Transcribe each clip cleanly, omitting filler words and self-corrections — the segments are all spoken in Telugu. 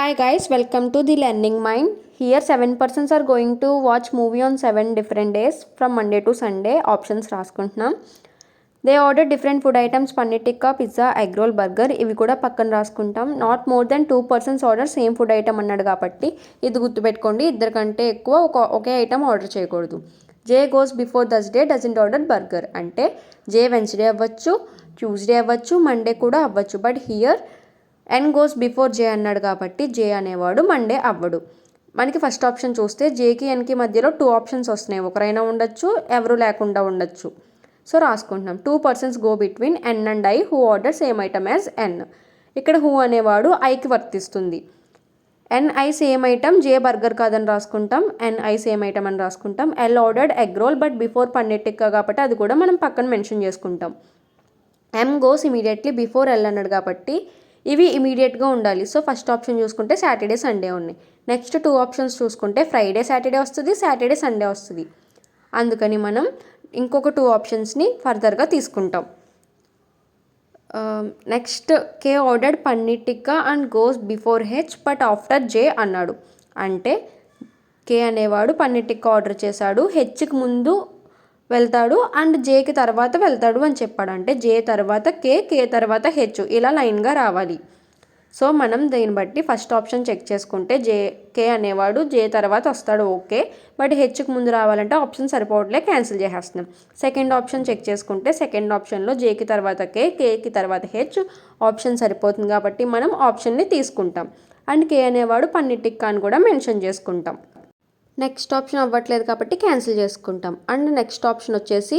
Hi guys, welcome to the Learning Mind. Here 7 persons are going to watch movie on 7 different days from Monday to Sunday. Options రాసుకుంటున్నాం. They ordered different food items, paneer tikka, pizza, egg roll, burger. ఇవి కూడా పక్కన రాసుకుంటాం. Not more than 2 persons order same food item అన్నాడు కాబట్టి ఇది గుర్తుపెట్టుకోండి. ఇద్దరికంటే ఎక్కువ ఒకే ఐటమ్ ఆర్డర్ చేయకూడదు. J goes before Thursday doesn't order burger అంటే J Wednesday అవ్వచ్చు, Tuesday అవ్వచ్చు, Monday కూడా అవ్వచ్చు. But here N goes before J అన్నాడు కాబట్టి J అనేవాడు మండే అవ్వడు. మనకి ఫస్ట్ ఆప్షన్ చూస్తే Jకి Nకి మధ్యలో 2 ఆప్షన్స్ వస్తున్నాయి. ఒకరైనా ఉండొచ్చు, ఎవరు లేకుండా ఉండొచ్చు. So రాసుకుంటున్నాం. 2 persons go between N and I who order same item as N. ఇక్కడ who అనేవాడు Iకి వర్తిస్తుంది. NI same item, J burger కాదని రాసుకుంటాం. NI సేమ్ ఐటమ్ అని రాసుకుంటాం. L ordered egg role but before paneer tikka కాబట్టి అది కూడా మనం పక్కన మెన్షన్ చేసుకుంటాం. M goes immediately before L అన్నాడు కాబట్టి ఇవి ఇమీడియట్గా ఉండాలి. సో ఫస్ట్ ఆప్షన్ చూసుకుంటే సాటర్డే సండే ఉన్నాయి. నెక్స్ట్ 2 ఆప్షన్స్ చూసుకుంటే ఫ్రైడే సాటర్డే వస్తుంది, సాటర్డే సండే వస్తుంది. అందుకని మనం ఇంకొక 2 ఆప్షన్స్ని ఫర్దర్గా తీసుకుంటాం. Next K ordered paneer tikka and goes before H but after J అన్నాడు. అంటే K అనేవాడు పన్నీర్ టిక్కా ఆర్డర్ చేశాడు, హెచ్కి ముందు వెళ్తాడు అండ్ జేకి తర్వాత వెళ్తాడు అని చెప్పాడు. అంటే జే తర్వాత కే తర్వాత హెచ్ ఇలా లైన్గా రావాలి. సో మనం దీన్ని బట్టి ఫస్ట్ ఆప్షన్ చెక్ చేసుకుంటే కే అనేవాడు జే తర్వాత వస్తాడు, ఓకే. బట్ హెచ్కి ముందు రావాలంటే ఆప్షన్ సరిపోవట్లే, క్యాన్సిల్ చేసేస్తున్నాం. సెకండ్ ఆప్షన్ చెక్ చేసుకుంటే సెకండ్ ఆప్షన్లో జేకి తర్వాత కేకి తర్వాత హెచ్ ఆప్షన్ సరిపోతుంది కాబట్టి మనం ఆప్షన్ని తీసుకుంటాం. అండ్ కే అనేవాడు పన్నీర్ టిక్కా అని కూడా మెన్షన్ చేసుకుంటాం. నెక్స్ట్ ఆప్షన్ అవ్వట్లేదు కాబట్టి క్యాన్సిల్ చేసుకుంటాం. అండ్ నెక్స్ట్ ఆప్షన్ వచ్చేసి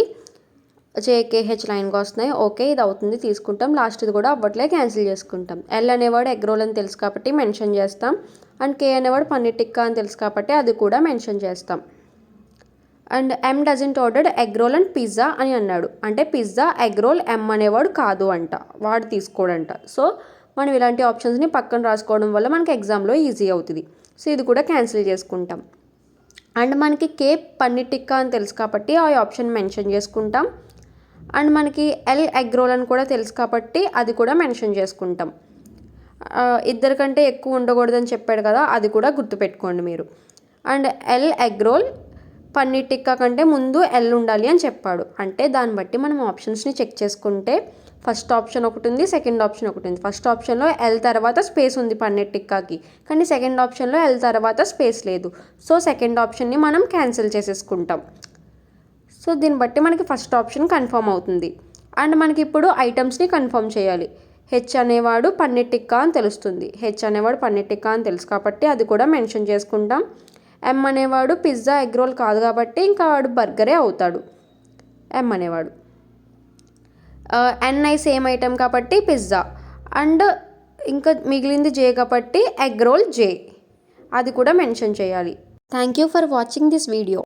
జేకేహెచ్ లైన్గా వస్తున్నాయి, ఓకే ఇది అవుతుంది తీసుకుంటాం. లాస్ట్ది కూడా అవ్వట్లేదు, క్యాన్సిల్ చేసుకుంటాం. ఎల్ అనేవాడు ఎగ్ రోల్ అని తెలుసు కాబట్టి మెన్షన్ చేస్తాం. అండ్ కే అనేవాడు పన్నీర్ టిక్కా అని తెలుసు కాబట్టి అది కూడా మెన్షన్ చేస్తాం. And M doesn't ordered egg role and pizza అని అన్నాడు. అంటే పిజ్జా ఎగ్ రోల్ ఎమ్ అనేవాడు కాదు అంట, వాడు తీసుకోడంట. సో మనం ఇలాంటి ఆప్షన్స్ని పక్కన రాసుకోవడం వల్ల మనకి ఎగ్జామ్లో ఈజీ అవుతుంది. సో ఇది కూడా క్యాన్సిల్ చేసుకుంటాం. అండ్ మనకి కే పన్నీర్ టిక్కా అని తెలుసు కాబట్టి ఆ ఆప్షన్ మెన్షన్ చేసుకుంటాం. అండ్ మనకి ఎల్ ఎగ్ రోల్ అని కూడా తెలుసు కాబట్టి అది కూడా మెన్షన్ చేసుకుంటాం. ఇద్దరికంటే ఎక్కువ ఉండకూడదని చెప్పాడు కదా, అది కూడా గుర్తుపెట్టుకోండి మీరు. And L egg role paneer tikka కంటే ముందు ఎల్ ఉండాలి అని చెప్పాడు. అంటే దాన్ని బట్టి మనం ఆప్షన్స్ని చెక్ చేసుకుంటే ఫస్ట్ ఆప్షన్ ఒకటి ఉంది, సెకండ్ ఆప్షన్ ఒకటి ఉంది. ఫస్ట్ ఆప్షన్లో ఎల్ తర్వాత స్పేస్ ఉంది పన్నీర్ టిక్కాకి, కానీ సెకండ్ ఆప్షన్లో ఎల్ తర్వాత స్పేస్ లేదు. సో సెకండ్ ఆప్షన్ని మనం క్యాన్సిల్ చేసేసుకుంటాం. సో దీన్ని బట్టి మనకి ఫస్ట్ ఆప్షన్ కన్ఫర్మ్ అవుతుంది. అండ్ మనకి ఇప్పుడు ఐటమ్స్ని కన్ఫర్మ్ చేయాలి. హెచ్ అనేవాడు పన్నీర్ టిక్కా అని తెలుస్తుంది, హెచ్ అనేవాడు పన్నీర్ టిక్కా అని తెలుసు కాబట్టి అది కూడా మెన్షన్ చేసుకుంటాం. ఎమ్ అనేవాడు పిజ్జా ఎగ్ రోల్ కాదు కాబట్టి ఇంకా వాడు బర్గరే అవుతాడు ఎమ్ అనేవాడు. ఎన్ఐ సేమ్ ఐటమ్ కాబట్టి పిజ్జా. అండ్ ఇంకా మిగిలింది జే కాబట్టి ఎగ్ రోల్ జే, అది కూడా మెన్షన్ చేయాలి. Thank you for watching this video.